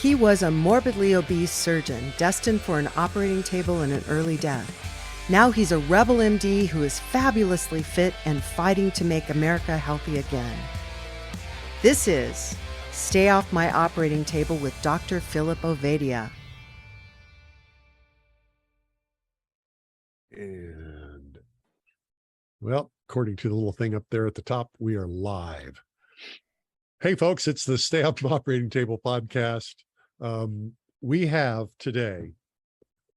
He was a morbidly obese surgeon destined for an operating table and an early death. Now he's a rebel MD who is fabulously fit and fighting to make America healthy again. This is Stay Off My Operating Table with Dr. Philip Ovadia. And, well, according to the little thing up there at the top, we are live. Hey, folks, it's the Stay Off My Operating Table podcast. We have today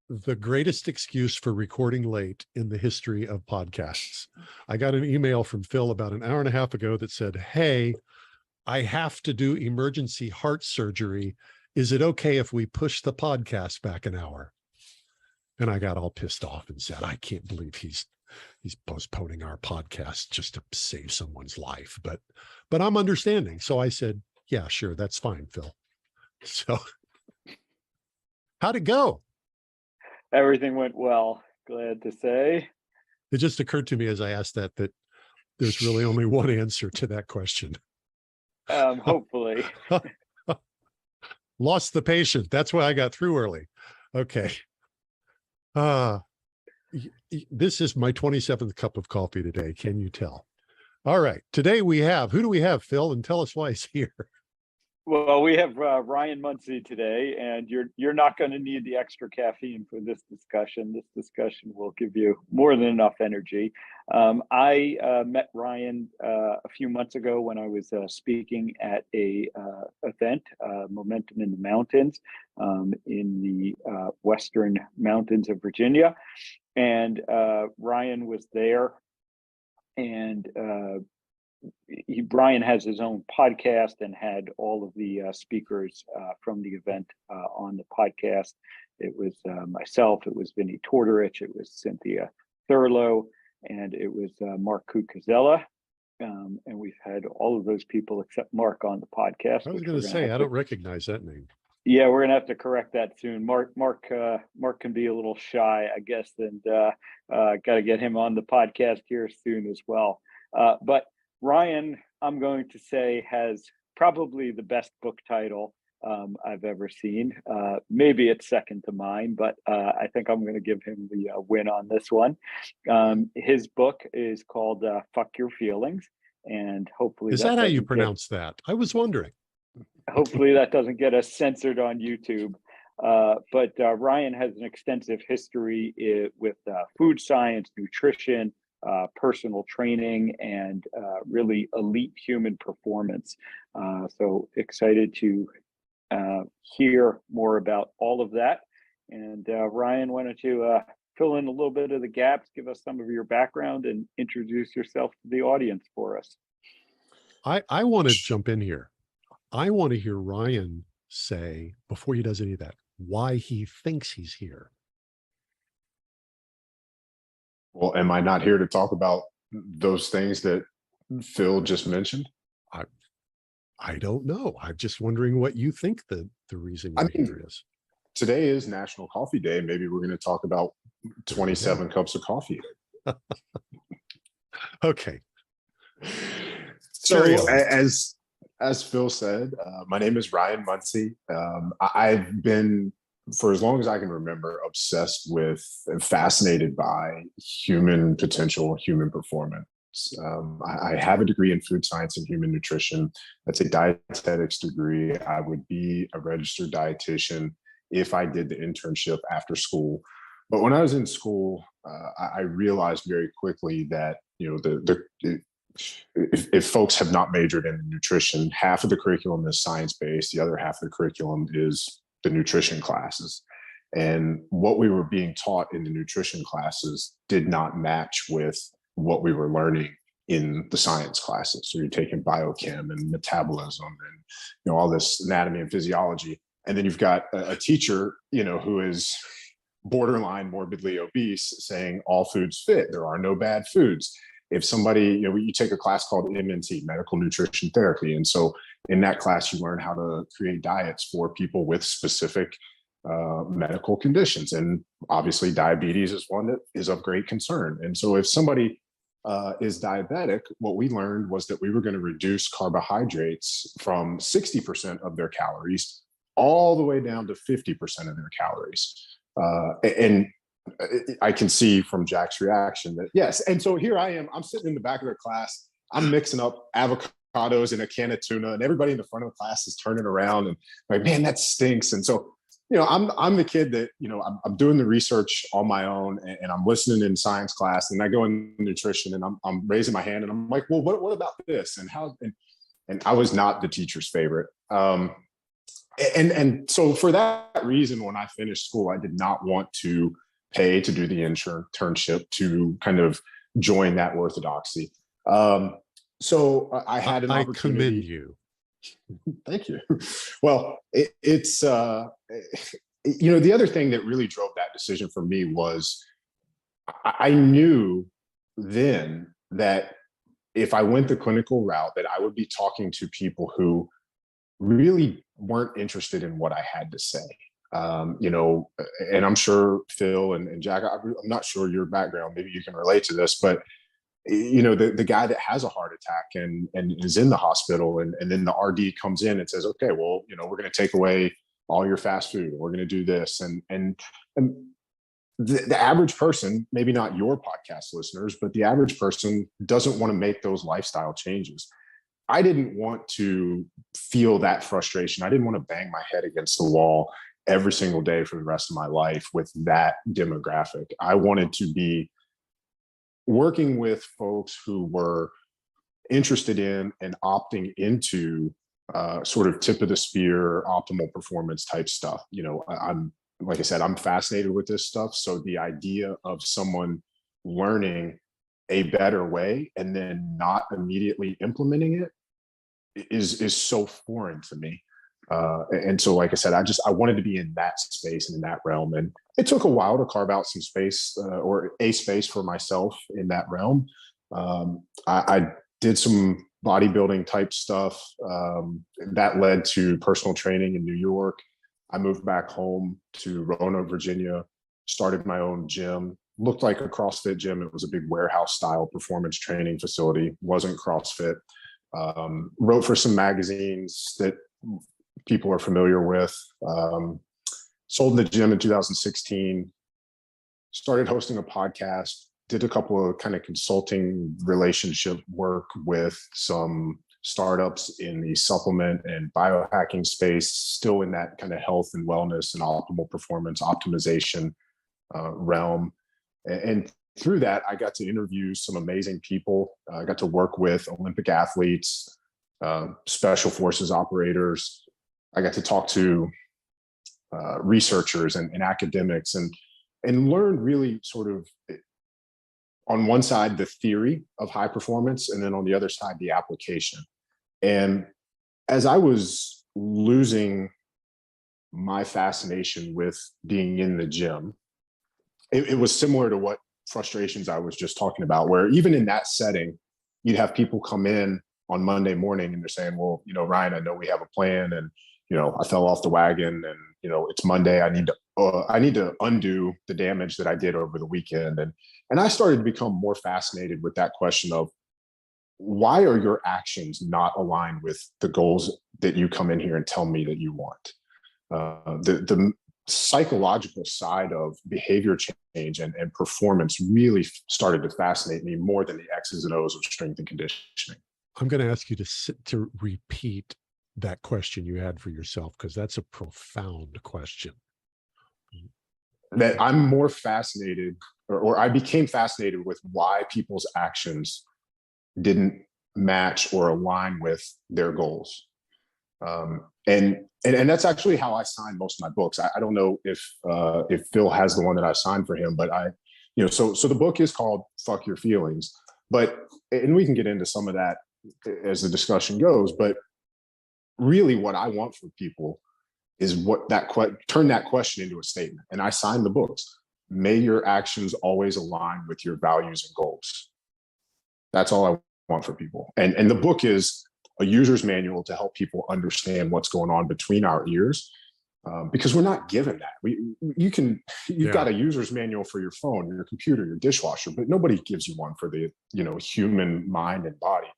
the greatest excuse for recording late in the history of podcasts. I got an email from Phil about an hour and a half ago that said, hey, I have to do emergency heart surgery. Is it okay if we push the podcast back an hour? And I got all pissed off and said, I can't believe he's postponing our podcast just to save someone's life. But I'm understanding. So I said, yeah, sure, that's fine, Phil. So how'd it go? Everything went well, glad to say. It just occurred to me as I asked that there's really only one answer to that question. Hopefully. Lost the patient. That's why I got through early. Okay. This is my 27th cup of coffee today. Can you tell? All right. Today who do we have, Phil? And tell us why he's here. Well, we have Ryan Munsey today, and you're not going to need the extra caffeine for this discussion. This discussion will give you more than enough energy. I met Ryan a few months ago when I was speaking at a event, Momentum in the Mountains, in the western mountains of Virginia, and Ryan was there, and Brian has his own podcast and had all of the speakers from the event on the podcast. It was myself, it was Vinnie Tortorich, it was Cynthia Thurlow, and it was Mark Cucuzella. And we've had all of those people except Mark on the podcast. I was going to say, I don't recognize that name. Yeah, we're gonna have to correct that soon. Mark can be a little shy, I guess, and got to get him on the podcast here soon as well. But Ryan, I'm going to say, has probably the best book title I've ever seen. Maybe it's second to mine, but I think I'm going to give him the win on this one. His book is called Fuck Your Feelings, and hopefully is that how you pronounce that? I was wondering. Hopefully that doesn't get us censored on YouTube. But Ryan has an extensive history with food science, nutrition, personal training, and really elite human performance. So excited to hear more about all of that. And Ryan, why don't you fill in a little bit of the gaps, give us some of your background, and introduce yourself to the audience for us. I want to jump in here. I want to hear Ryan say, before he does any of that, why he thinks he's here. Well, am I not here to talk about those things that Phil just mentioned? I don't know. I'm just wondering what you think the reason you're here is. Today is National Coffee Day. Maybe we're going to talk about 27 cups of coffee. Okay. So as Phil said, my name is Ryan Munsey. I've been, for as long as I can remember, obsessed with and fascinated by human potential, human performance. I have a degree in food science and human nutrition. That's a dietetics degree. I would be a registered dietitian if I did the internship after school. But when I was in school, I realized very quickly that, if folks have not majored in nutrition, half of the curriculum is science-based. The other half of the curriculum is the nutrition classes. And what we were being taught in the nutrition classes did not match with what we were learning in the science classes. So you're taking biochem and metabolism and all this anatomy and physiology. And then you've got a teacher, who is borderline morbidly obese, saying all foods fit. There are no bad foods. If somebody, you take a class called MNT, Medical Nutrition Therapy. And so in that class, you learn how to create diets for people with specific medical conditions. And obviously diabetes is one that is of great concern. And so if somebody is diabetic, what we learned was that we were going to reduce carbohydrates from 60% of their calories all the way down to 50% of their calories. And I can see from Jack's reaction that yes. And so here I am, I'm sitting in the back of their class, I'm mixing up avocados and a can of tuna, and everybody in the front of the class is turning around and like, man, that stinks. And so, I'm the kid that, I'm doing the research on my own, and I'm listening in science class, and I go in nutrition, and I'm raising my hand, and I'm like, well, what about this? And how, and I was not the teacher's favorite. And so for that reason, when I finished school, I did not want to pay to do the internship to kind of join that orthodoxy. So I had an opportunity. I commend you. Thank you. Well, it's the other thing that really drove that decision for me was I knew then that if I went the clinical route, that I would be talking to people who really weren't interested in what I had to say. And I'm sure Phil and Jack, I'm not sure your background, maybe you can relate to this, but the guy that has a heart attack and is in the hospital, and then the RD comes in and says, okay, well, we're going to take away all your fast food, and we're going to do this. And the average person, maybe not your podcast listeners, but the average person doesn't want to make those lifestyle changes. I didn't want to feel that frustration. I didn't want to bang my head against the wall every single day for the rest of my life with that demographic. I wanted to be working with folks who were interested in and opting into sort of tip of the spear, optimal performance type stuff. I'm, like I said, I'm fascinated with this stuff. So the idea of someone learning a better way and then not immediately implementing it is so foreign to me. And so, like I said, I wanted to be in that space and in that realm. And it took a while to carve out some space or a space for myself in that realm. I did some bodybuilding type stuff that led to personal training in New York. I moved back home to Roanoke, Virginia, started my own gym. Looked like a CrossFit gym. It was a big warehouse style performance training facility. Wasn't CrossFit. Wrote for some magazines that people are familiar with. Sold the gym in 2016. Started hosting a podcast. Did a couple of kind of consulting relationship work with some startups in the supplement and biohacking space, still in that kind of health and wellness and optimal performance optimization realm. And through that, I got to interview some amazing people. I got to work with Olympic athletes, special forces operators. I got to talk to researchers and academics and learn really sort of on one side, the theory of high performance, and then on the other side, the application. And as I was losing my fascination with being in the gym, it was similar to what frustrations I was just talking about, where even in that setting, you'd have people come in on Monday morning and they're saying, well, Ryan, I know we have a plan, and, I fell off the wagon, and, it's Monday. I need to undo the damage that I did over the weekend. And I started to become more fascinated with that question of, why are your actions not aligned with the goals that you come in here and tell me that you want? The psychological side of behavior change and performance really started to fascinate me more than the X's and O's of strength and conditioning. I'm going to ask you to repeat that question you had for yourself, because that's a profound question. That I'm more fascinated, or I became fascinated with why people's actions didn't match or align with their goals. And that's actually how I signed most of my books. I don't know if Phil has the one that I signed for him, but so the book is called Fuck Your Feelings, and we can get into some of that as the discussion goes, but really what I want for people is turn that question into a statement. And I signed the books. May your actions always align with your values and goals. That's all I want for people. And the book is a user's manual to help people understand what's going on between our ears, because we're not given that. You've got a user's manual for your phone, your computer, your dishwasher, but nobody gives you one for the human mind and body.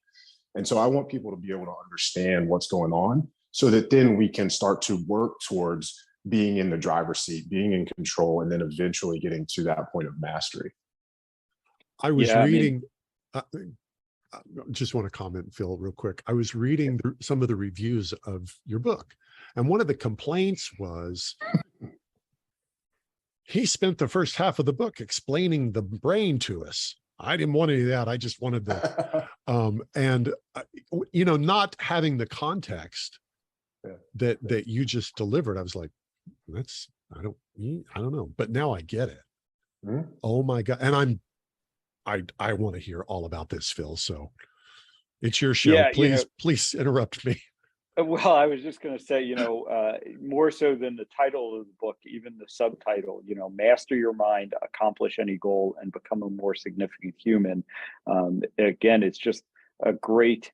And so I want people to be able to understand what's going on, so that then we can start to work towards being in the driver's seat, being in control, and then eventually getting to that point of mastery. I was Yeah, I mean, reading, I just want to comment, Phil, real quick. I was reading some of the reviews of your book, and one of the complaints was he spent the first half of the book explaining the brain to us. I didn't want any of that. I just wanted the, not having the context that you just delivered. I was like, I don't know, but now I get it. Mm-hmm. Oh my God. And I want to hear all about this, Phil. So it's your show. Yeah, please interrupt me. Well, I was just going to say, more so than the title of the book, even the subtitle, master your mind, accomplish any goal, and become a more significant human. Again, it's just a great,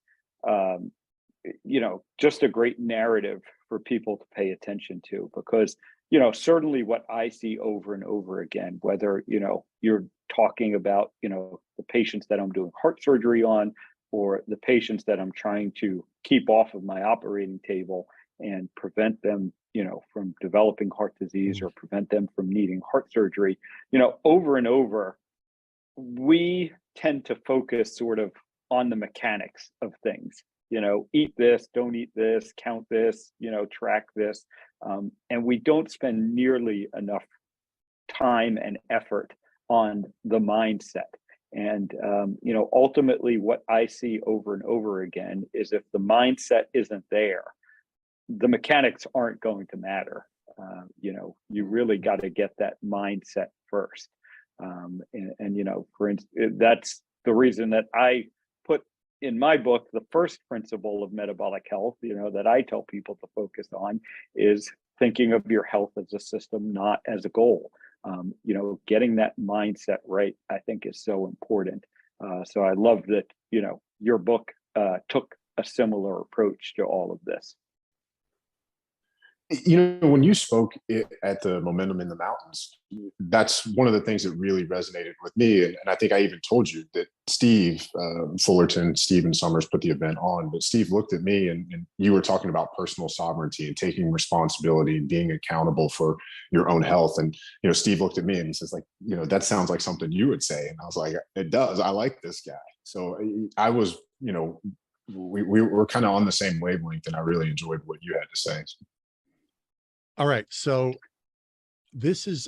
just a great narrative for people to pay attention to, because, certainly what I see over and over again, whether, you're talking about, the patients that I'm doing heart surgery on, or the patients that I'm trying to keep off of my operating table and prevent them, from developing heart disease or prevent them from needing heart surgery, over and over, we tend to focus sort of on the mechanics of things, eat this, don't eat this, count this, track this. And we don't spend nearly enough time and effort on the mindset. And, ultimately what I see over and over again is if the mindset isn't there, the mechanics aren't going to matter. You really got to get that mindset first. For instance, that's the reason that I put in my book, the first principle of metabolic health, that I tell people to focus on is thinking of your health as a system, not as a goal. Getting that mindset right, I think, is so important. So I love that, your book took a similar approach to all of this. When you spoke at the Momentum in the Mountains, that's one of the things that really resonated with me. And I think I even told you that Steve Fullerton, Steve and Summers put the event on, but Steve looked at me and you were talking about personal sovereignty and taking responsibility and being accountable for your own health. And, Steve looked at me and he says, like, that sounds like something you would say. And I was like, it does. I like this guy. So I was, we were kind of on the same wavelength, and I really enjoyed what you had to say. All right. So this is,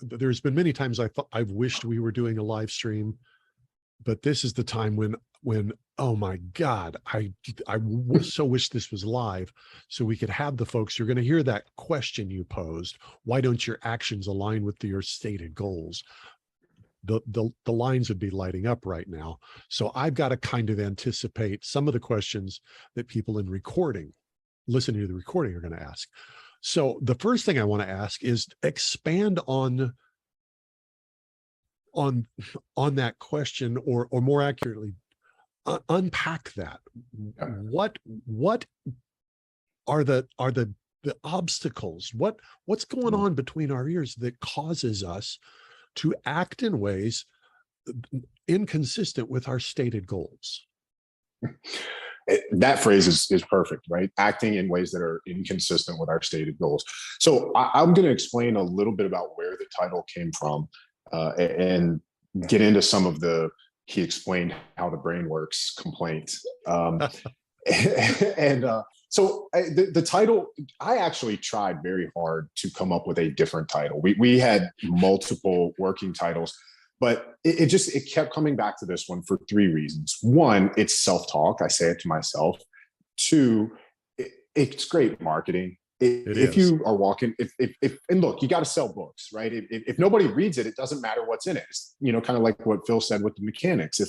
there's been many times I've wished we were doing a live stream, but this is the time when, oh my God, I so wish this was live so we could have the folks. You're going to hear that question you posed. Why don't your actions align with your stated goals? The lines would be lighting up right now. So I've got to kind of anticipate some of the questions that people in listening to the recording are going to ask. So the first thing I want to ask is expand on that question, or more accurately, unpack that. What are the obstacles? What's going on between our ears that causes us to act in ways inconsistent with our stated goals? That phrase is perfect, right? Acting in ways that are inconsistent with our stated goals. So I'm going to explain a little bit about where the title came from, and get into some of he explained how the brain works complaints. So the title, I actually tried very hard to come up with a different title. We had multiple working titles, but it kept coming back to this one for three reasons. One, it's self-talk. I say it to myself. Two, it's great marketing. If you are walking, and look, you got to sell books, right? If nobody reads it, it doesn't matter what's in it. It's, kind of like what Phil said with the mechanics.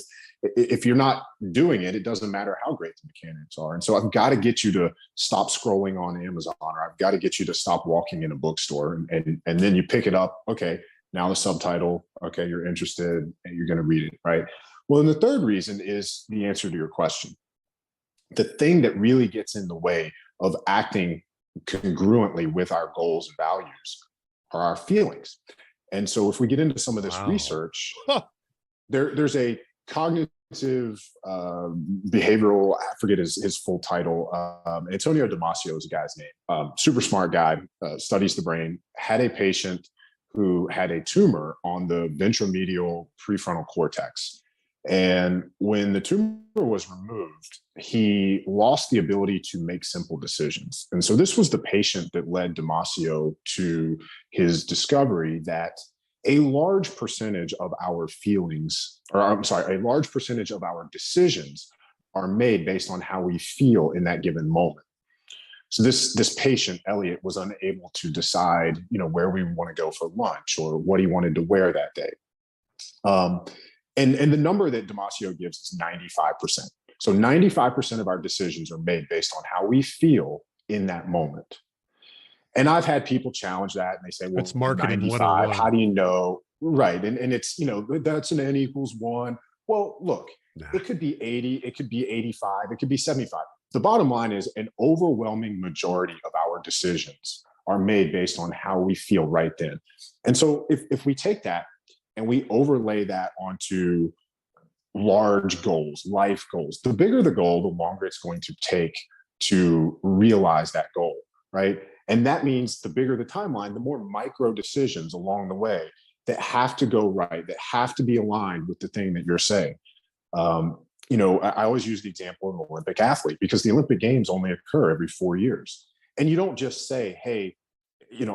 If you're not doing it, it doesn't matter how great the mechanics are. And so I've got to get you to stop scrolling on Amazon, or I've got to get you to stop walking in a bookstore, and then you pick it up. Okay. Now the subtitle, okay, you're interested and you're going to read it, right? Well, and the third reason is the answer to your question. The thing that really gets in the way of acting congruently with our goals and values are our feelings. And so if we get into some of this research, there's a cognitive behavioral, I forget his full title. Antonio Damasio is the guy's name. Super smart guy, studies the brain, had a patient who had a tumor on the ventromedial prefrontal cortex. And when the tumor was removed, he lost the ability to make simple decisions. And so this was the patient that led Damasio to his discovery that a large percentage of our feelings, or I'm sorry, a large percentage of our decisions are made based on how we feel in that given moment. So this patient, Elliot, was unable to decide, where we want to go for lunch or what he wanted to wear that day. And the number that Damasio gives is 95%. So 95% of our decisions are made based on how we feel in that moment. And I've had people challenge that, and they say, well, it's marketing 95, 101. how do you know? Right. And it's, that's an N equals 1. Well, look, it could be 80, it could be 85, it could be 75. The bottom line is an overwhelming majority of our decisions are made based on how we feel right then. And so if we take that and we overlay that onto large goals, life goals, the bigger the goal, the longer it's going to take to realize that goal, right? And that means the bigger the timeline, the more micro decisions along the way that have to go right, that have to be aligned with the thing that you're saying. I always use the example of an Olympic athlete because the Olympic Games only occur every 4 years. And you don't just say, hey,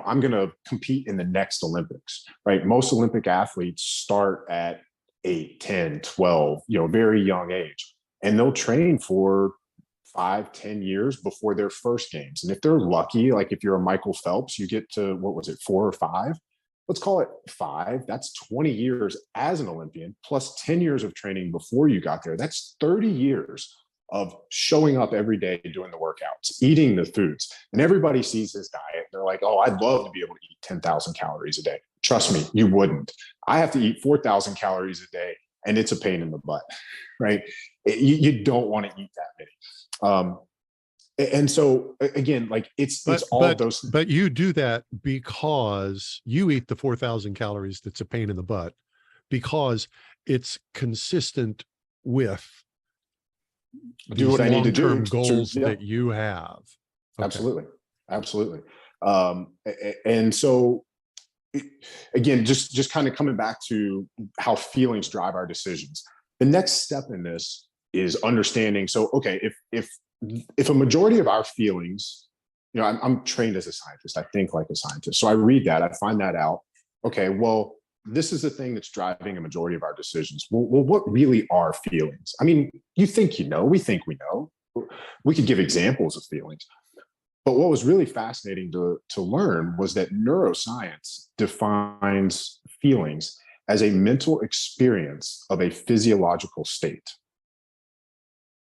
I'm going to compete in the next Olympics, right? Most Olympic athletes start at 8, 10, 12, very young age. And they'll train for 5, 10 years before their first games. And if they're lucky, like if you're a Michael Phelps, you get to, 4 or 5? Let's call it 5. That's 20 years as an Olympian, plus 10 years of training before you got there. That's 30 years of showing up every day, doing the workouts, eating the foods. And everybody sees his diet. They're like, oh, I'd love to be able to eat 10,000 calories a day. Trust me, you wouldn't. I have to eat 4,000 calories a day, and it's a pain in the butt, right? You don't want to eat that many. And so again, like it's all of those. But you do that because you eat the 4,000 calories. That's a pain in the butt because it's consistent with do what I need to do long-term goals that you have. Okay. Absolutely. And so again, just kind of coming back to how feelings drive our decisions. The next step in this is understanding. So, okay, if a majority of our feelings, I'm trained as a scientist, I think like a scientist. So I read that, I find that out. Okay, well, this is the thing that's driving a majority of our decisions. Well, what really are feelings? I mean, we think we know. We could give examples of feelings. But what was really fascinating to learn was that neuroscience defines feelings as a mental experience of a physiological state.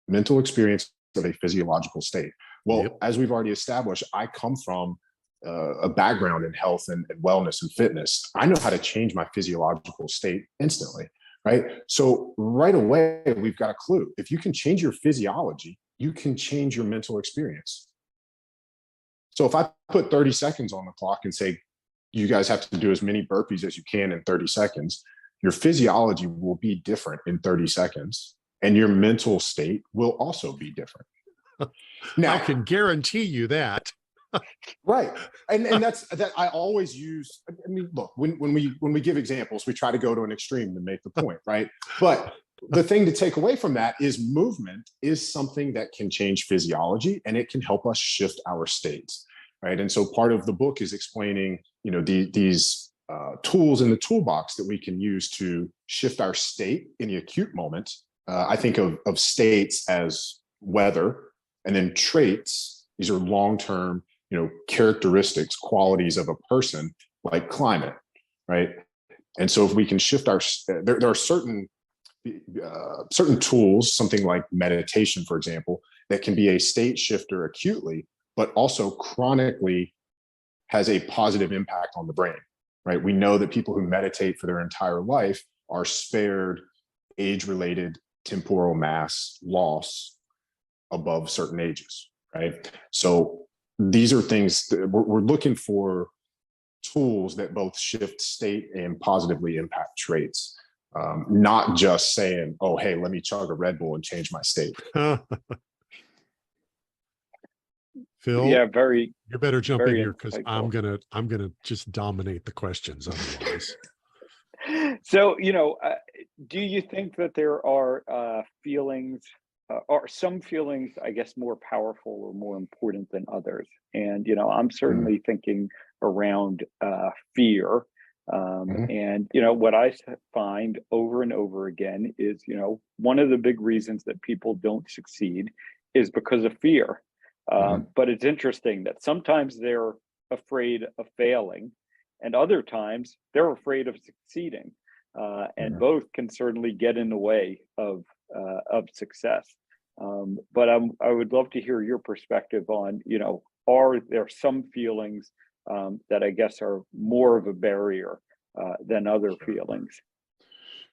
Mental experience of a physiological state. Well, as we've already established, I come from a background in health and wellness and fitness. I know how to change my physiological state instantly, right? So right away, we've got a clue. If you can change your physiology, you can change your mental experience. So if I put 30 seconds on the clock and say, you guys have to do as many burpees as you can in 30 seconds, your physiology will be different in 30 seconds. And your mental state will also be different. Now, I can guarantee you that. Right. And that's that I always use. I mean, look, when we give examples, we try to go to an extreme to make the point, right? But the thing to take away from that is movement is something that can change physiology and it can help us shift our states, right? And so part of the book is explaining, these tools in the toolbox that we can use to shift our state in the acute moment. I think of states as weather, and then traits. These are long-term, characteristics, qualities of a person, like climate, right? And so if we can shift there are certain tools, something like meditation, for example, that can be a state shifter acutely, but also chronically has a positive impact on the brain, right? We know that people who meditate for their entire life are spared age-related temporal mass loss above certain ages, right? So these are things that we're looking for, tools that both shift state and positively impact traits. not just saying, oh, hey, let me chug a Red Bull and change my state. Phil, Yeah, very, you better jump in very here because I'm insightful. gonna just dominate the questions otherwise. So, do you think that there are feelings, or some feelings, I guess, more powerful or more important than others? And, I'm certainly thinking around fear. Mhm. And, what I find over and over again is, one of the big reasons that people don't succeed is because of fear. Mhm. But it's interesting that sometimes they're afraid of failing, and other times they're afraid of succeeding. And Mhm. both can certainly get in the way of success. But I would love to hear your perspective on, are there some feelings that I guess are more of a barrier than other feelings?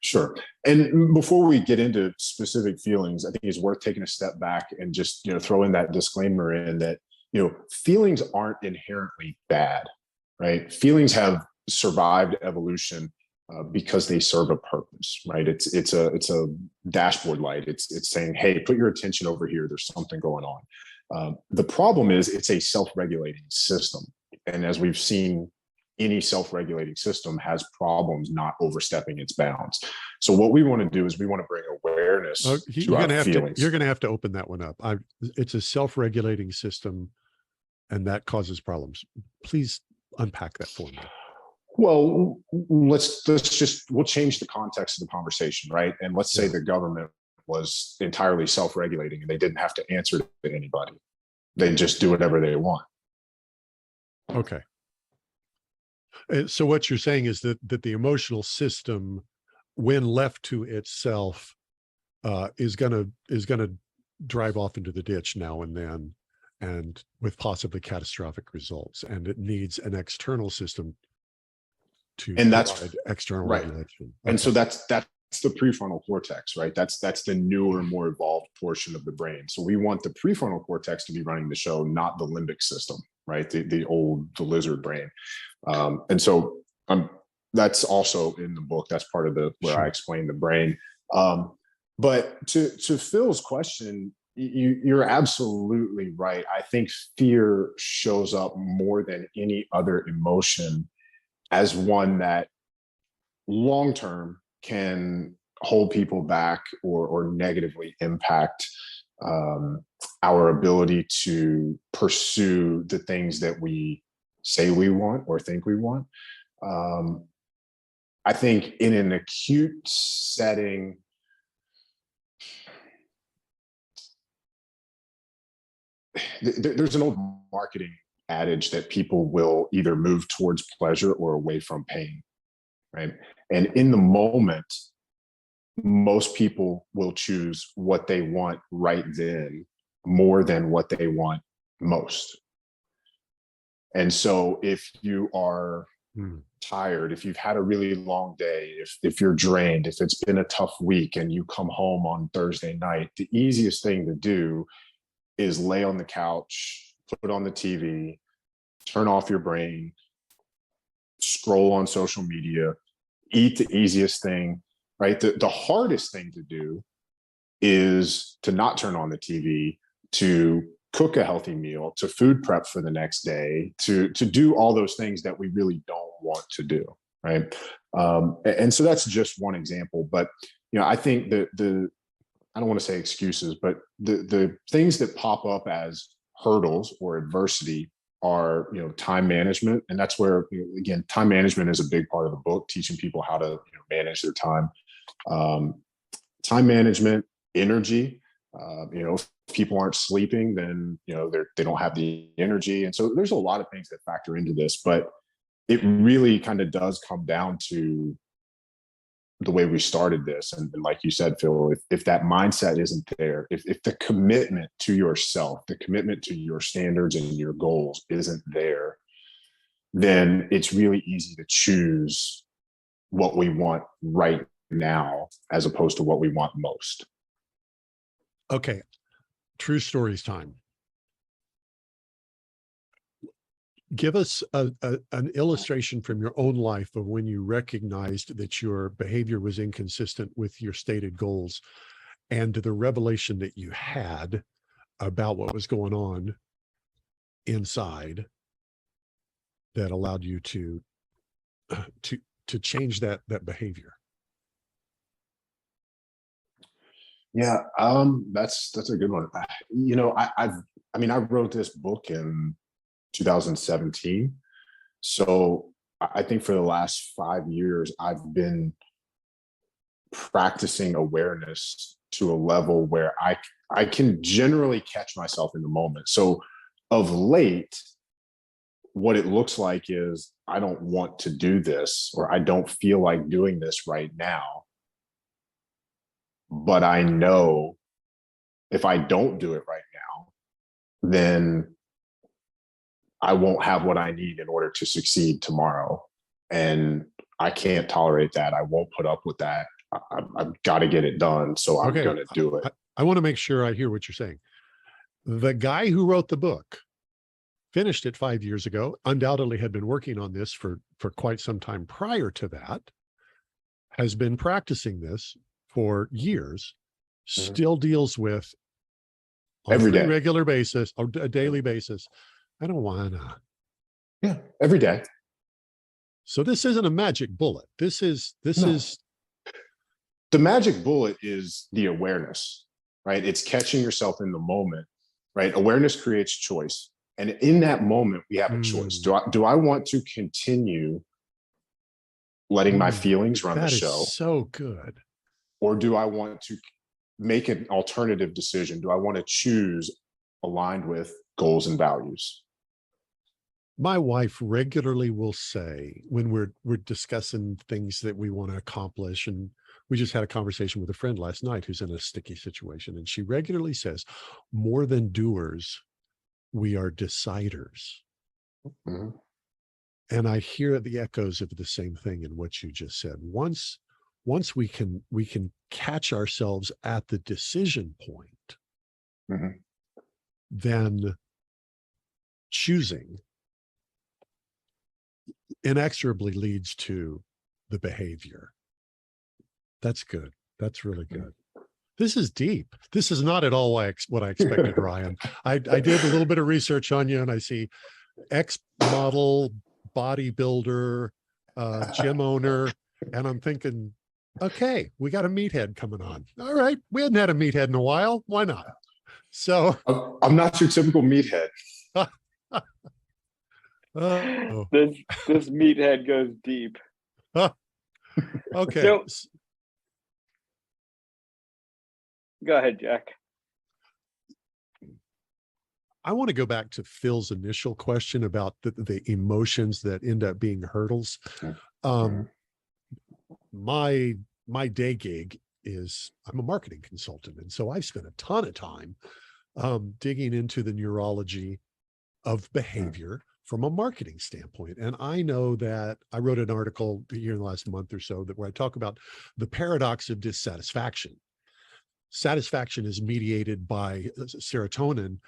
Sure. And before we get into specific feelings, I think it's worth taking a step back and just, throw in that disclaimer in that, feelings aren't inherently bad, right? Feelings have survived evolution because they serve a purpose, right? It's a dashboard light. It's saying, hey, put your attention over here. There's something going on. The problem is it's a self-regulating system. And as we've seen, any self-regulating system has problems not overstepping its bounds. So what we want to do is we want to bring awareness to our feelings. You're gonna have to open that one up. It's a self-regulating system, and that causes problems. Please unpack that for me. Well, we'll change the context of the conversation, right? And let's say the government was entirely self-regulating and they didn't have to answer to anybody. They just do whatever they want. Okay. So what you're saying is that the emotional system, when left to itself, is gonna drive off into the ditch now and then, and with possibly catastrophic results. And it needs an external system to provide external regulation. And so that's the prefrontal cortex, right? That's the newer, more evolved portion of the brain. So we want the prefrontal cortex to be running the show, not the limbic system, right? The lizard brain. And so that's also in the book. That's part of where I explain the brain. But to Phil's question, you're absolutely right. I think fear shows up more than any other emotion as one that long-term can hold people back or negatively impact our ability to pursue the things that we say we want or think we want. I think in an acute setting, there's an old marketing adage that people will either move towards pleasure or away from pain, right? And in the moment, most people will choose what they want right then more than what they want most. And so if you are tired, if you've had a really long day, if you're drained, if it's been a tough week and you come home on Thursday night, the easiest thing to do is lay on the couch, put on the TV, turn off your brain, scroll on social media, eat the easiest thing, right? The hardest thing to do is to not turn on the TV, to cook a healthy meal, to food prep for the next day, to do all those things that we really don't want to do, right? And so that's just one example. But I think that I don't want to say excuses, but the things that pop up as hurdles or adversity are time management, and that's where again time management is a big part of the book, teaching people how to manage their time. Time management, energy. If people aren't sleeping, then they don't have the energy, and so there's a lot of things that factor into this. But it really kind of does come down to the way we started this, and like you said, Phil, if that mindset isn't there, if the commitment to yourself, the commitment to your standards and your goals isn't there, then it's really easy to choose what we want right now as opposed to what we want most. Okay. True stories time. Give us an illustration from your own life of when you recognized that your behavior was inconsistent with your stated goals, and the revelation that you had about what was going on inside that allowed you to change that behavior. Yeah, that's a good one. You know, I mean, I wrote this book in 2017. So I think for the last 5 years, I've been practicing awareness to a level where I can generally catch myself in the moment. So of late, what it looks like is I don't want to do this, or I don't feel like doing this right now. But I know if I don't do it right now, then I won't have what I need in order to succeed tomorrow. And I can't tolerate that. I won't put up with that. I've got to get it done. So I'm going to do it. I want to make sure I hear what you're saying. The guy who wrote the book finished it 5 years ago, undoubtedly had been working on this for quite some time prior to that, has been practicing this for years, still deals with on every day, regular basis or a daily basis. I don't want to. Yeah, every day. So this isn't a magic bullet. This is the magic bullet is the awareness, right? It's catching yourself in the moment, right? Awareness creates choice. And in that moment, we have a choice. Do I want to continue letting my feelings run the show? That is so good. Or do I want to make an alternative decision? Do I want to choose aligned with goals and values? My wife regularly will say when we're discussing things that we want to accomplish, and we just had a conversation with a friend last night who's in a sticky situation, and she regularly says, more than doers, we are deciders. Mm-hmm. And I hear the echoes of the same thing in what you just said. Once we can catch ourselves at the decision point, mm-hmm. then choosing inexorably leads to the behavior. That's good. That's really good. This is deep. This is not at all what I expected, Ryan. I did a little bit of research on you, and I see ex-model, bodybuilder, gym owner, and I'm thinking, okay, we got a meathead coming on. All right, we hadn't had a meathead in a while. Why not? So I'm not your typical meathead. This meathead goes deep. Okay. So, go ahead, Jack. I want to go back to Phil's initial question about the emotions that end up being hurdles. My day gig is I'm a marketing consultant. And so I've spent a ton of time digging into the neurology of behavior from a marketing standpoint. And I know that I wrote an article here in the last month or so where I talk about the paradox of dissatisfaction. Satisfaction is mediated by serotonin.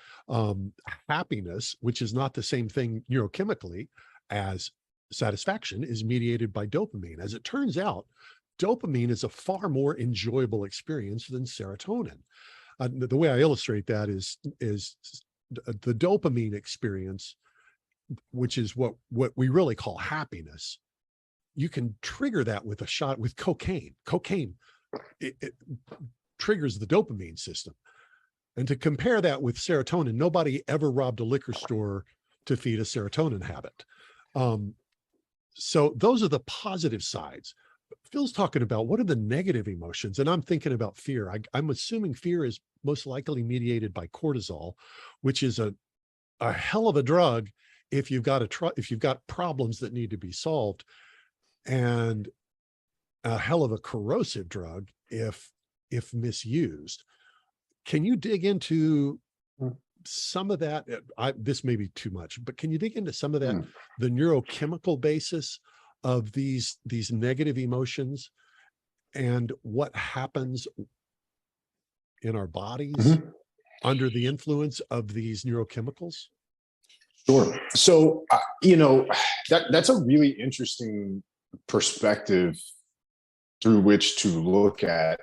Happiness, which is not the same thing neurochemically as satisfaction, is mediated by dopamine. As it turns out, dopamine is a far more enjoyable experience than serotonin. The way I illustrate that is the dopamine experience, which is what we really call happiness. You can trigger that with a shot with cocaine. Cocaine, it triggers the dopamine system. And to compare that with serotonin, nobody ever robbed a liquor store to feed a serotonin habit. So those are the positive sides. Phil's talking about what are the negative emotions, and I'm thinking about fear. I'm assuming fear is most likely mediated by cortisol, which is a hell of a drug if you've got problems that need to be solved, and a hell of a corrosive drug if misused. Can you dig into some of that? This may be too much, but can you dig into some of that, the neurochemical basis of these negative emotions and what happens in our bodies under the influence of these neurochemicals? Sure. So You know, that's a really interesting perspective through which to look at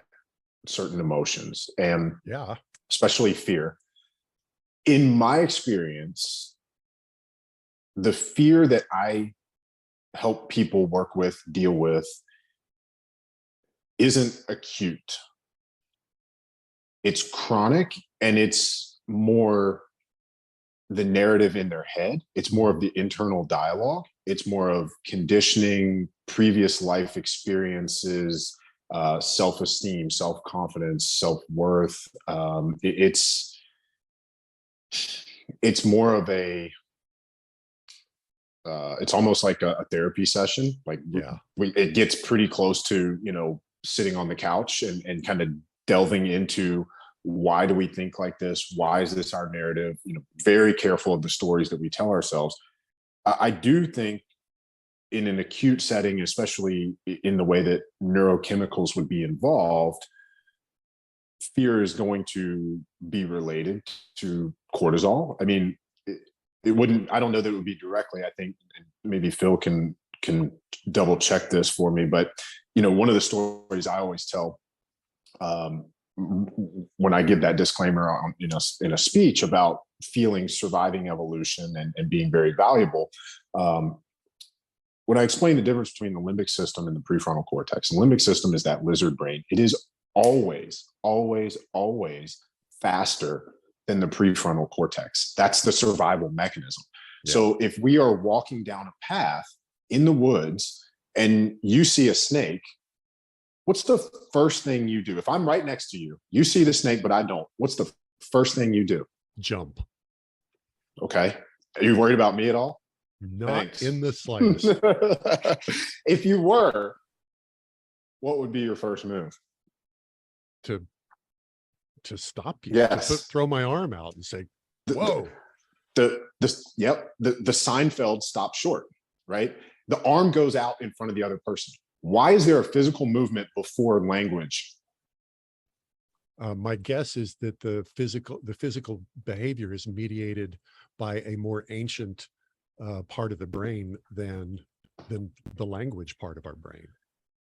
certain emotions, and Yeah. especially fear. In my experience, the fear that I help people work with, deal with, isn't acute. It's chronic, and it's more the narrative in their head. It's more of the internal dialogue. It's more of conditioning, previous life experiences, self-esteem, self-confidence, self-worth. It's more of a it's almost like a therapy session. Like, Yeah. It gets pretty close to, sitting on the couch and kind of delving into, why do we think like this? Why is this our narrative? Very careful of the stories that we tell ourselves. I do think in an acute setting, especially in the way that neurochemicals would be involved, fear is going to be related to cortisol. I mean, it wouldn't, I don't know that it would be directly. I think maybe Phil can double check this for me, but one of the stories I always tell, when I give that disclaimer on, in a speech about feeling surviving evolution and being very valuable, when I explain the difference between the limbic system and the prefrontal cortex, the limbic system is that lizard brain. It is always, always, always faster than the prefrontal cortex. That's the survival mechanism. Yeah. So if we are walking down a path in the woods and you see a snake, what's the first thing you do? If I'm right next to you, you see the snake, but I don't. What's the first thing you do? Jump. Okay. Are you worried about me at all? Not Thanks. in the slightest. If you were, what would be your first move? To stop you. Yes. To throw my arm out and say, whoa. The Seinfeld stop short, right? The arm goes out in front of the other person. Why is there a physical movement before language? My guess is that the physical behavior is mediated by a more ancient part of the brain than the language part of our brain.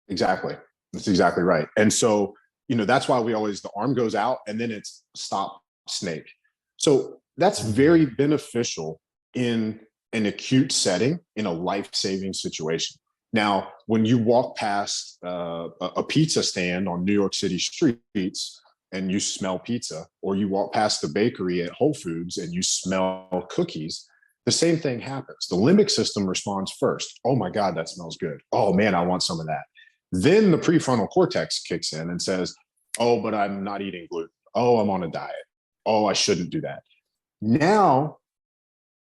Exactly. That's exactly right. And so, that's why the arm goes out and then it's stop snake. So that's very beneficial in an acute setting, in a life-saving situation. Now, when you walk past a pizza stand on New York City streets and you smell pizza, or you walk past the bakery at Whole Foods and you smell cookies, the same thing happens. The limbic system responds first. Oh my God, that smells good. Oh man, I want some of that. Then the prefrontal cortex kicks in and says, oh, but I'm not eating gluten. Oh, I'm on a diet. Oh, I shouldn't do that. Now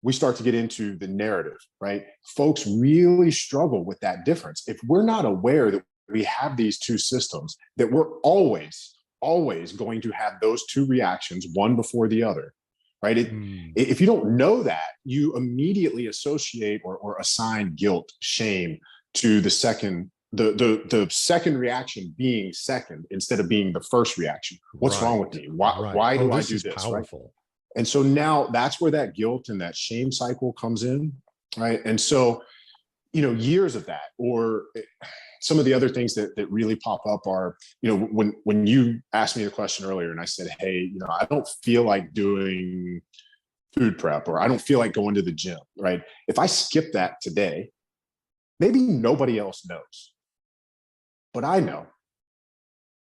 we start to get into the narrative, right? Folks really struggle with that difference. If we're not aware that we have these two systems, that we're always going to have those two reactions, one before the other, right? If you don't know that, you immediately associate or assign guilt, shame to the second reaction being second instead of being the first reaction. What's wrong with me? Why do I do this? Powerful. Right? And so now that's where that guilt and that shame cycle comes in, right? And so, years of that, or some of the other things that really pop up are, when you asked me the question earlier and I said, hey, I don't feel like doing food prep, or I don't feel like going to the gym, right? If I skip that today, maybe nobody else knows, but I know.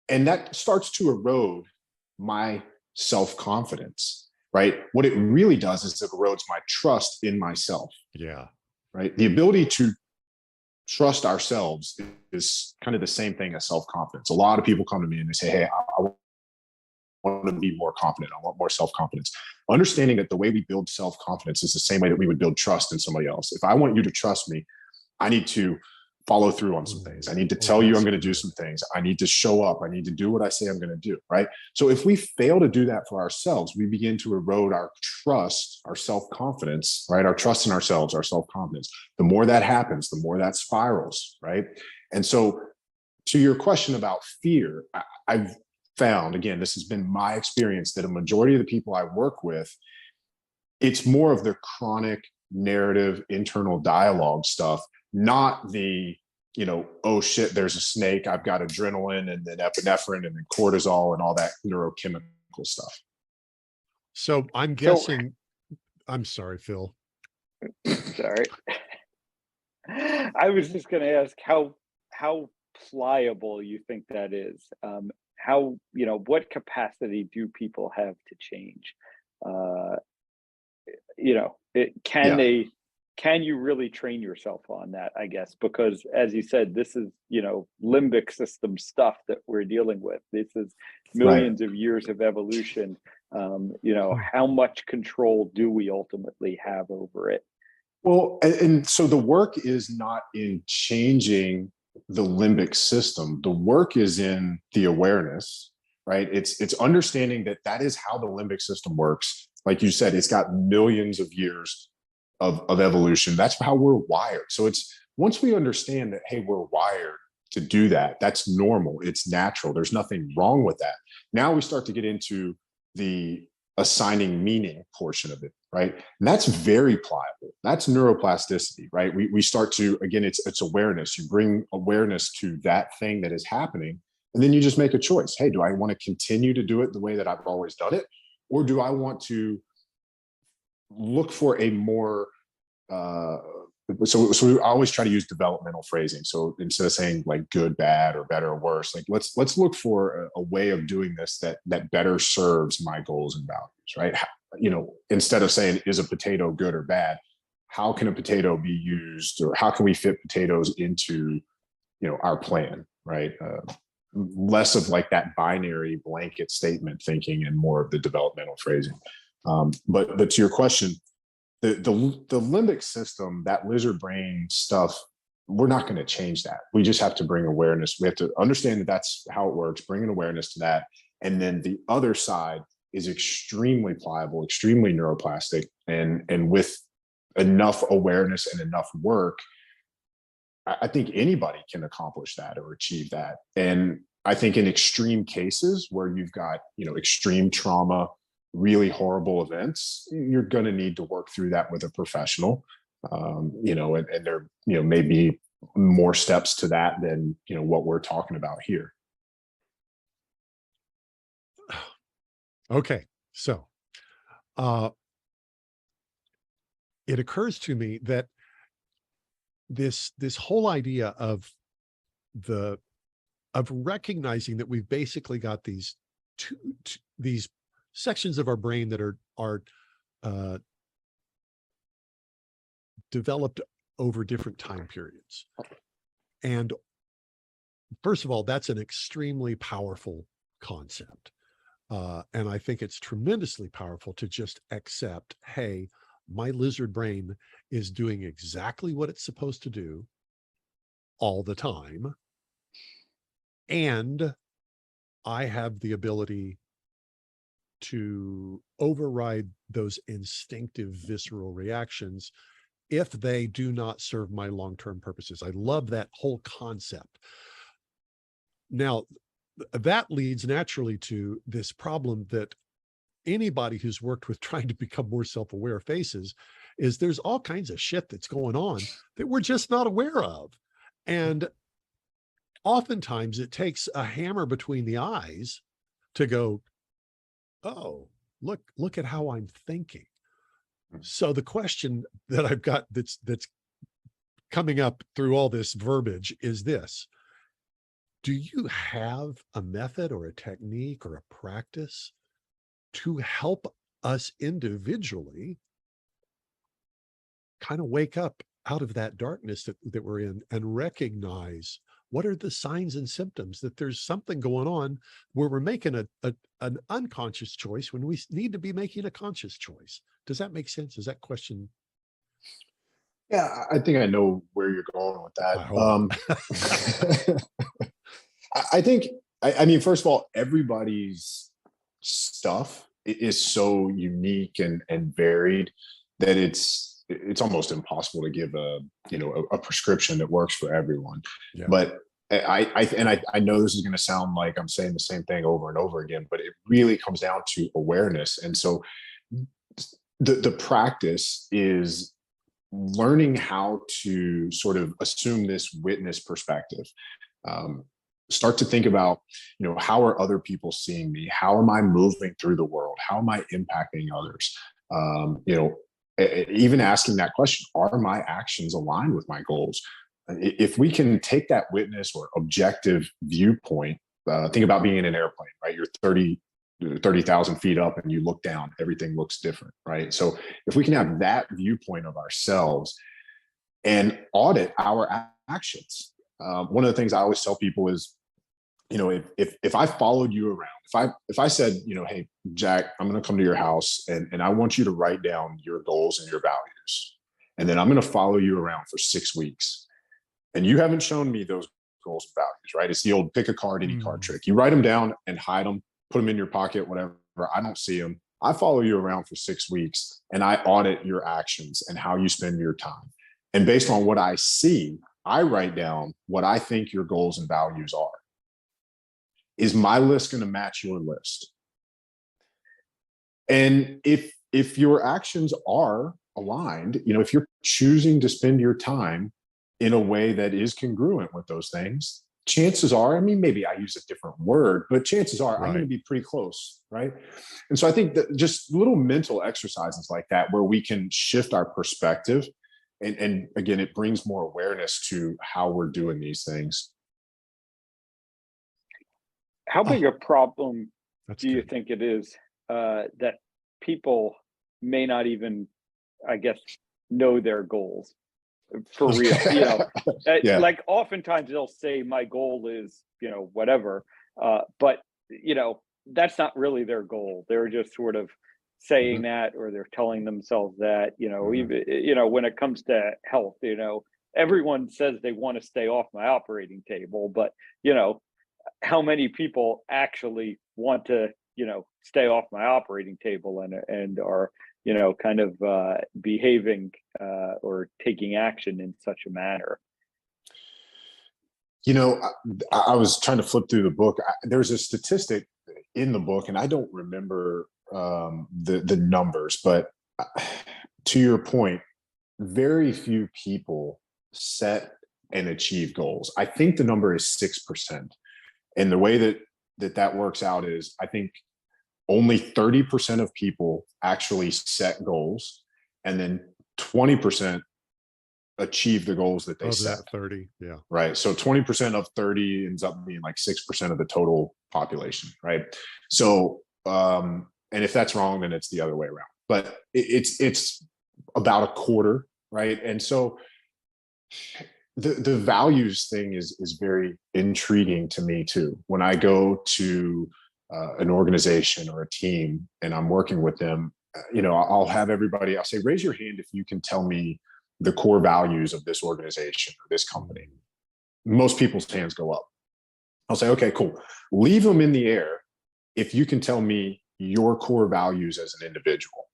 And that starts to erode my self-confidence, right? What it really does is it erodes my trust in myself. Yeah. Right. The ability to trust ourselves is kind of the same thing as self-confidence. A lot of people come to me and they say, hey, I want to be more confident. I want more self-confidence. Understanding that the way we build self-confidence is the same way that we would build trust in somebody else. If I want you to trust me, I need to follow through on some things. I need to tell you I'm going to do some things. I need to show up. I need to do what I say I'm going to do, right? So if we fail to do that for ourselves, we begin to erode our trust, our self-confidence, right? Our trust in ourselves, our self-confidence. The more that happens, the more that spirals, right? And so to your question about fear, I've found, again, this has been my experience, that a majority of the people I work with, it's more of the chronic narrative, internal dialogue stuff, not the, oh shit, there's a snake, I've got adrenaline and then epinephrine and then cortisol and all that neurochemical stuff. So I'm guessing, I'm sorry, Phil. Sorry. I was just going to ask how pliable you think that is. How, what capacity do people have to change? Can you really train yourself on that, I guess? Because as you said, this is, limbic system stuff that we're dealing with. This is millions of years of evolution. How much control do we ultimately have over it? Well, and so the work is not in changing the limbic system. The work is in the awareness, right? It's understanding that is how the limbic system works. Like you said, it's got millions of years of evolution. That's how we're wired. So it's once we understand that, hey, we're wired to do that, that's normal. It's natural. There's nothing wrong with that. Now we start to get into the assigning meaning portion of it, right? And that's very pliable. That's neuroplasticity, right? We start to, again, it's awareness. You bring awareness to that thing that is happening, and then you just make a choice. Hey, do I want to continue to do it the way that I've always done it? Or do I want to look for a more, so we always try to use developmental phrasing. So instead of saying like good, bad, or better or worse, like let's look for a way of doing this that better serves my goals and values, right? Instead of saying, is a potato good or bad, how can a potato be used, or how can we fit potatoes into, our plan, right? Less of like that binary blanket statement thinking and more of the developmental phrasing. But to your question, the limbic system, that lizard brain stuff, we're not going to change that. We just have to bring awareness. We have to understand that that's how it works, bring an awareness to that. And then the other side is extremely pliable, extremely neuroplastic. And with enough awareness and enough work, I think anybody can accomplish that or achieve that. And I think in extreme cases where you've got, extreme trauma, really horrible events, you're going to need to work through that with a professional, and there, may be more steps to that than, what we're talking about here. Okay. So, it occurs to me that this whole idea of recognizing that we've basically got these these sections of our brain that are developed over different time periods. And first of all, that's an extremely powerful concept. And I think it's tremendously powerful to just accept, hey, my lizard brain is doing exactly what it's supposed to do all the time. And I have the ability to override those instinctive visceral reactions if they do not serve my long-term purposes. I love that whole concept. Now, that leads naturally to this problem that anybody who's worked with trying to become more self-aware faces, is there's all kinds of shit that's going on that we're just not aware of. And oftentimes it takes a hammer between the eyes to go, oh, look at how I'm thinking. So the question that I've got that's coming up through all this verbiage is this: do you have a method or a technique or a practice to help us individually kind of wake up out of that darkness that we're in and recognize what are the signs and symptoms that there's something going on where we're making an unconscious choice when we need to be making a conscious choice? Does that make sense? Is that question? Yeah, I think I know where you're going with that. I think, I mean, first of all, everybody's stuff is so unique and varied that it's almost impossible to give a prescription that works for everyone. Yeah. But I know this is going to sound like I'm saying the same thing over and over again, but it really comes down to awareness. And so the practice is learning how to sort of assume this witness perspective. Start to think about, how are other people seeing me? How am I moving through the world? How am I impacting others? Even asking that question, are my actions aligned with my goals? If we can take that witness or objective viewpoint, think about being in an airplane, right? You're 30,000 feet up and you look down, everything looks different, right? So if we can have that viewpoint of ourselves and audit our actions, one of the things I always tell people is, if I followed you around, if I said, hey, Jack, I'm going to come to your house and I want you to write down your goals and your values, and then I'm going to follow you around for 6 weeks, and you haven't shown me those goals and values, right? It's the old pick a card, any card trick. You write them down and hide them, put them in your pocket, whatever. I don't see them. I follow you around for 6 weeks and I audit your actions and how you spend your time. And based on what I see, I write down what I think your goals and values are. Is my list going to match your list? And if your actions are aligned, if you're choosing to spend your time in a way that is congruent with those things, chances are, maybe I use a different word, but chances are I'm going to be pretty close, right? And so I think that just little mental exercises like that, where we can shift our perspective, and again, it brings more awareness to how we're doing these things. How big a problem do you good. think it is that people may not even, I guess, know their goals for real? Yeah. Like oftentimes they'll say my goal is, whatever, but that's not really their goal. They're just sort of saying that, or they're telling themselves that, even, when it comes to health, everyone says they want to stay off my operating table, but, how many people actually want to, stay off my operating table and are, kind of behaving or taking action in such a manner? I was trying to flip through the book. There's a statistic in the book, and I don't remember the numbers, but to your point, very few people set and achieve goals. I think the number is 6%. And the way that works out is, I think only 30% of people actually set goals, and then 20% achieve the goals that they set. That 30, yeah. Right. So 20% of 30 ends up being like 6% of the total population, right? So, and if that's wrong, then it's the other way around. But it's about a quarter, right? And so the values thing is very intriguing to me too. When I go to an organization or a team and I'm working with them, I'll have everybody, I'll say, raise your hand if you can tell me the core values of this organization or this company. Most people's hands go up. I'll say, okay, cool. Leave them in the air if you can tell me your core values as an individual.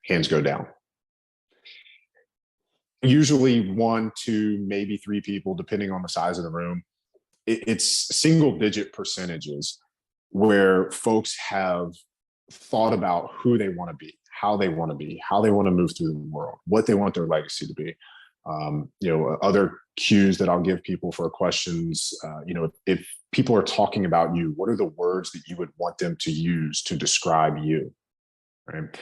Hands go down. Usually 1, 2, maybe 3 people, depending on the size of the room. It's single digit percentages where folks have thought about who they want to be, how they want to be, how they want to move through the world, what they want their legacy to be. Other cues that I'll give people for questions, if people are talking about you, what are the words that you would want them to use to describe you, right?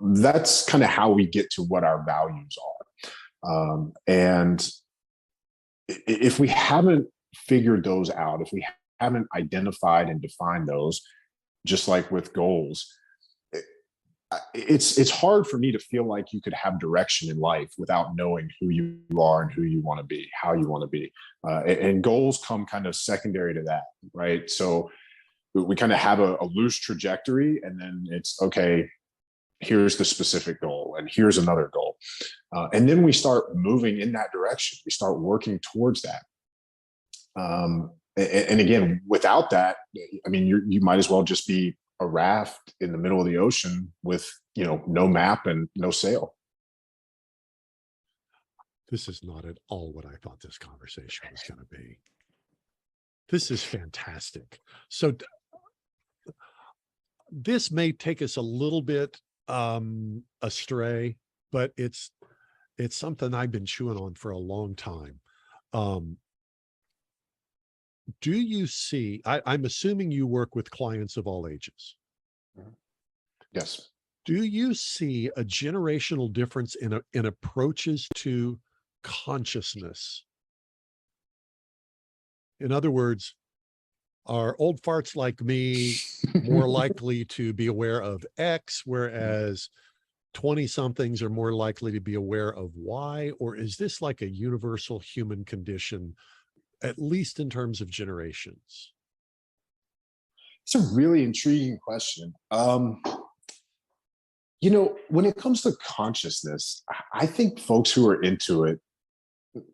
That's kind of how we get to what our values are. And if we haven't figured those out, if we haven't identified and defined those, just like with goals, it's hard for me to feel like you could have direction in life without knowing who you are and who you want to be, how you want to be. And goals come kind of secondary to that, right? So we kind of have a loose trajectory, and then it's, okay, here's the specific goal, and here's another goal. And then we start moving in that direction. We start working towards that. And again, without that, you might as well just be a raft in the middle of the ocean with, no map and no sail. This is not at all what I thought this conversation was going to be. This is fantastic. So this may take us a little bit astray, but it's something I've been chewing on for a long time. Do you see, I'm assuming you work with clients of all ages. Yes. Do you see a generational difference in approaches to consciousness? In other words, are old farts like me more likely to be aware of X, whereas 20 somethings are more likely to be aware of Y? Or is this like a universal human condition, at least in terms of generations? It's a really intriguing question. When it comes to consciousness, I think folks who are into it,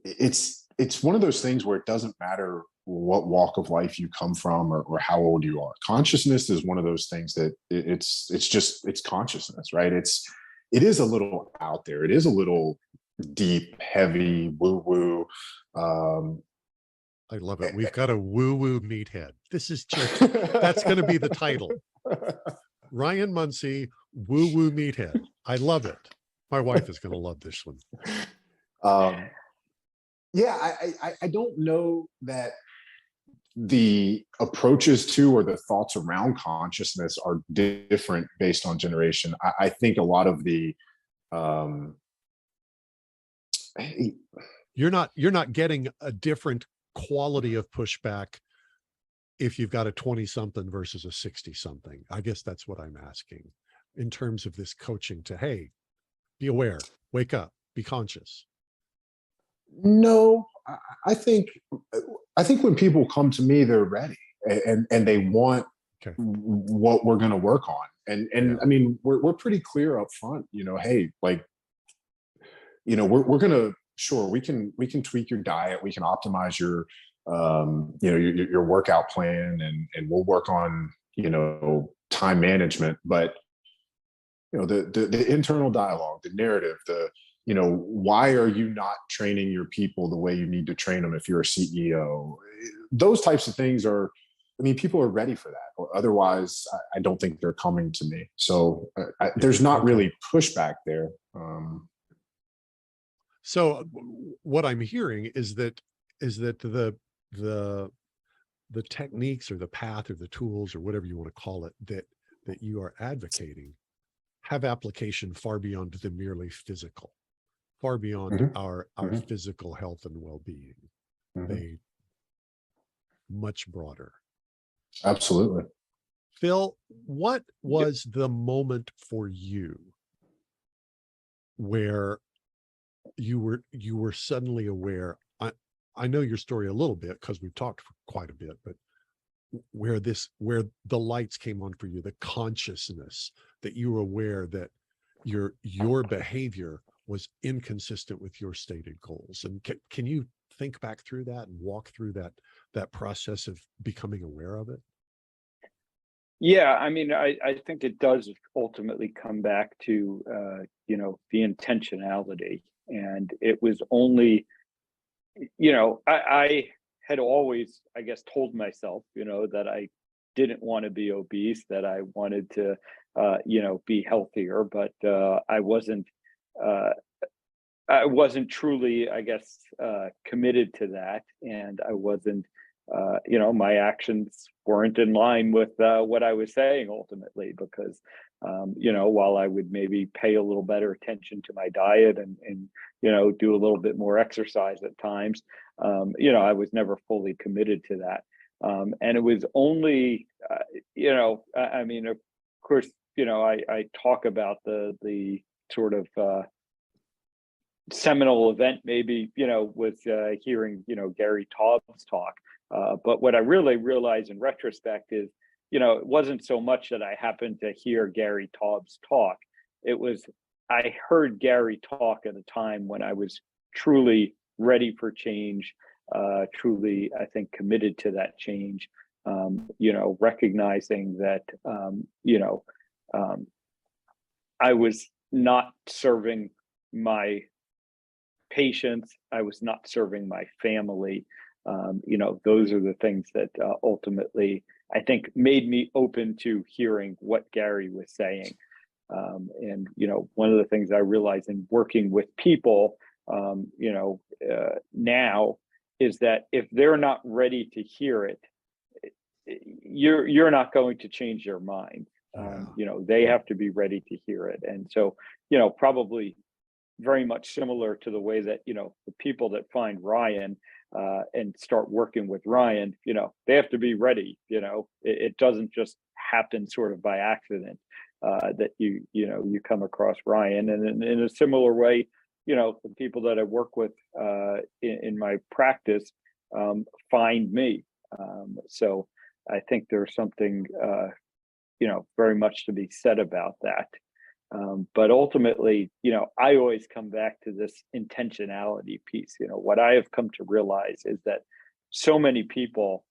it's one of those things where it doesn't matter what walk of life you come from or how old you are. Consciousness is one of those things that it's consciousness, right? It is a little out there. It is a little deep, heavy, woo woo. I love it. We've got a woo-woo meathead. This is just, that's going to be the title. Ryan Munsey, woo-woo meathead. I love it. My wife is going to love this one. Yeah, I don't know that the approaches to or the thoughts around consciousness are different based on generation. I think a lot of the you're not getting a different quality of pushback if you've got a 20 something versus a 60 something. I guess that's what I'm asking in terms of this coaching to, hey, be aware, wake up, be conscious. No, I think when people come to me, they're ready and they want what we're going to work on. And yeah. I mean, we're pretty clear up front, hey, like, we're going to, sure, we can tweak your diet. We can optimize your, your workout plan and we'll work on, time management, but the internal dialogue, the narrative, why are you not training your people the way you need to train them if you're a CEO? Those types of things people are ready for that. Or otherwise, I don't think they're coming to me. So there's not really pushback there. So what I'm hearing is that the techniques or the path or the tools or whatever you want to call it that you are advocating have application far beyond the merely physical, far beyond our physical health and well-being. They much broader. Absolutely. Phil, what was the moment for you where you were suddenly aware? I know your story a little bit because we've talked for quite a bit, but where the lights came on for you, the consciousness that you were aware that your behavior was inconsistent with your stated goals. And can you think back through that and walk through that process of becoming aware of it? Yeah, I mean, I think it does ultimately come back to the intentionality. And it was only, I had always, I guess, told myself, that I didn't want to be obese, that I wanted to, be healthier, but I wasn't truly, I guess, committed to that. And I wasn't, my actions weren't in line with what I was saying ultimately, because, while I would maybe pay a little better attention to my diet and do a little bit more exercise at times, I was never fully committed to that. And it was only, of course, I talk about the sort of seminal event maybe, was hearing, Gary Taub's talk. But what I really realized in retrospect is, it wasn't so much that I happened to hear Gary Taub's talk. It was, I heard Gary talk at a time when I was truly ready for change, truly, I think, committed to that change, recognizing that, I was not serving my patients, I was not serving my family. Those are the things that ultimately, I think, made me open to hearing what Gary was saying. And, one of the things I realize in working with people, now is that if they're not ready to hear it, you're not going to change their mind. They have to be ready to hear it. And so, probably very much similar to the way that, the people that find Ryan and start working with Ryan, they have to be ready. It doesn't just happen sort of by accident that you come across Ryan. And in a similar way, the people that I work with in my practice find me. So I think there's something, very much to be said about that. But ultimately, I always come back to this intentionality piece. What I have come to realize is that so many people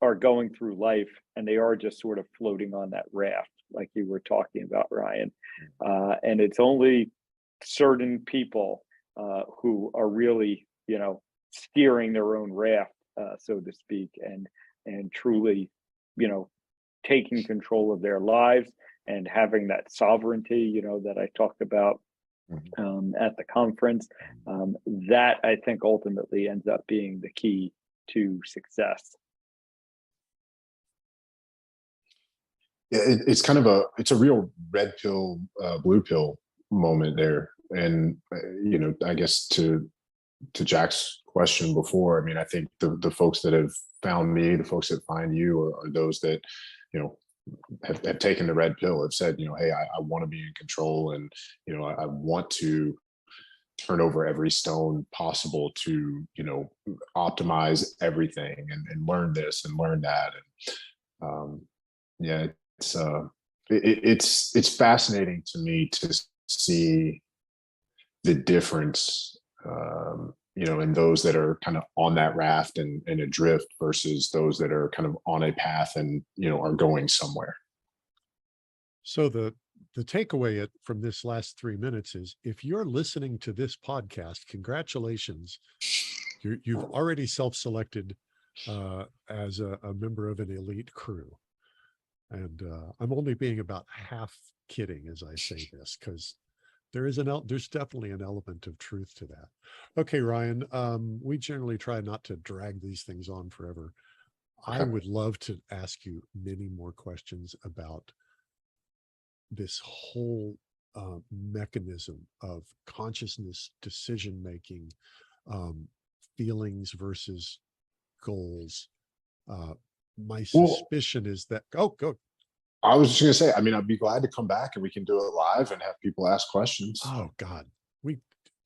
are going through life and they are just sort of floating on that raft, like you were talking about, Ryan. And it's only certain people who are really, steering their own raft, so to speak, and truly, taking control of their lives and having that sovereignty, that I talked about at the conference. That I think ultimately ends up being the key to success. Yeah, it's kind of it's a real red pill, blue pill moment there. And, I guess to Jack's question before, I mean, I think the folks that have found me, the folks that find you are those that, have taken the red pill, have said, hey, I want to be in control, and, I want to turn over every stone possible to, optimize everything and learn this and learn that. And yeah, it's fascinating to me to see the difference, in those that are kind of on that raft and adrift versus those that are kind of on a path and, are going somewhere. So the takeaway from this last 3 minutes is, if you're listening to this podcast, congratulations. You've already self-selected as a member of an elite crew. And I'm only being about half kidding as I say this, because there's definitely an element of truth to that. Okay, Ryan, we generally try not to drag these things on forever. I would love to ask you many more questions about this whole mechanism of consciousness, decision making, feelings versus goals. My suspicion is that go. I was just going to say, I mean, I'd be glad to come back and we can do it live and have people ask questions. Oh God,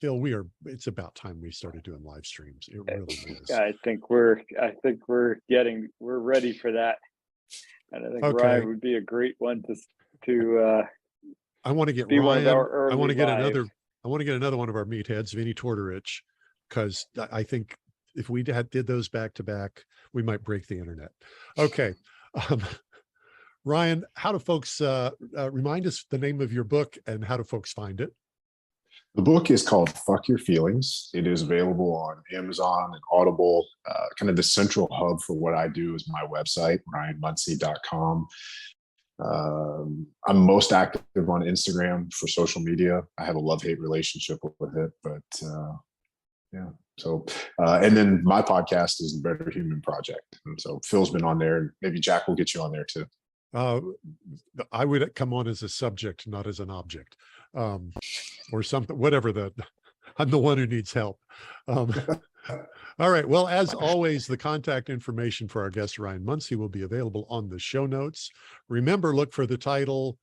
Phil, it's about time we started doing live streams. It really is. I think we're ready for that. And I think Ryan would be a great one to I want to get Ryan. I want to get another one of our meatheads, Vinny Tortorich, because I think if we did those back to back, we might break the internet. Okay. Ryan, how do folks remind us the name of your book and how do folks find it? The book is called Fuck Your Feelings. It is available on Amazon and Audible. Kind of the central hub for what I do is my website, ryanmunsey.com. I'm most active on Instagram for social media. I have a love-hate relationship with it, but yeah. So, and then my podcast is the Better Human Project. And so Phil's been on there, and maybe Jack will get you on there too. I would come on as a subject, not as an object, or something, whatever I'm the one who needs help. All right. Well, as always, the contact information for our guest, Ryan Munsey, will be available on the show notes. Remember, look for the title,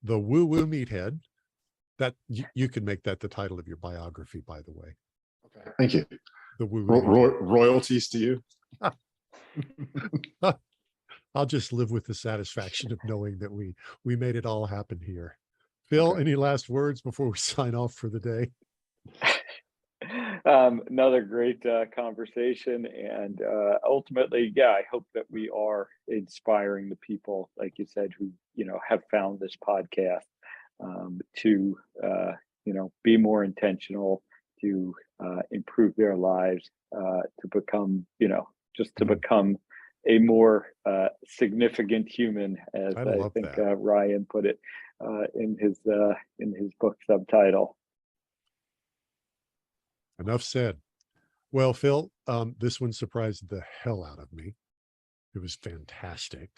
The Woo Woo Meathead. That you can make that the title of your biography, by the way. Okay. Thank you. The Woo Woo royalties to you. I'll just live with the satisfaction of knowing that we made it all happen here. Phil, any last words before we sign off for the day? Another great conversation, and ultimately, I hope that we are inspiring the people, like you said, who have found this podcast to be more intentional, to improve their lives, to become become a more significant human, as I think Ryan put it. in his book subtitle. Enough said. Well, Phil, this one surprised the hell out of me. It was fantastic.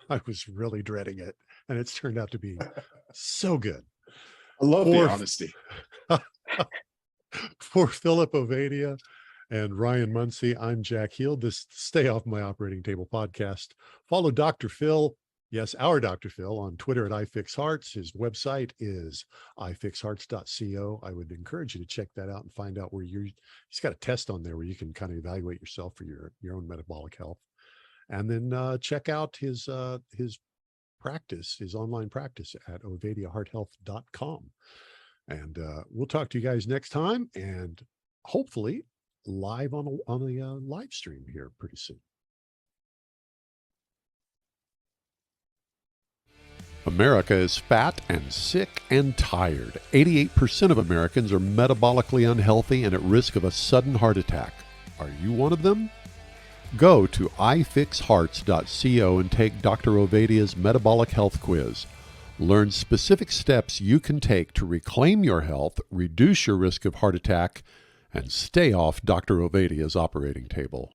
I was really dreading it, and it's turned out to be so good. I love the honesty. For Philip Ovadia and Ryan Munsey, I'm Jack Heald. This Stay Off My Operating Table podcast. Follow Dr. Phil, yes, our Dr. Phil, on Twitter at iFixHearts. His website is ifixhearts.co. I would encourage you to check that out and find out where he's got a test on there where you can kind of evaluate yourself for your own metabolic health. And then check out his practice, his online practice at ovadiahearthealth.com. And we'll talk to you guys next time, and hopefully live on a live stream here pretty soon. America is fat and sick and tired. 88% of Americans are metabolically unhealthy and at risk of a sudden heart attack. Are you one of them? Go to ifixhearts.co and take Dr. Ovadia's metabolic health quiz. Learn specific steps you can take to reclaim your health, reduce your risk of heart attack, and stay off Dr. Ovadia's operating table.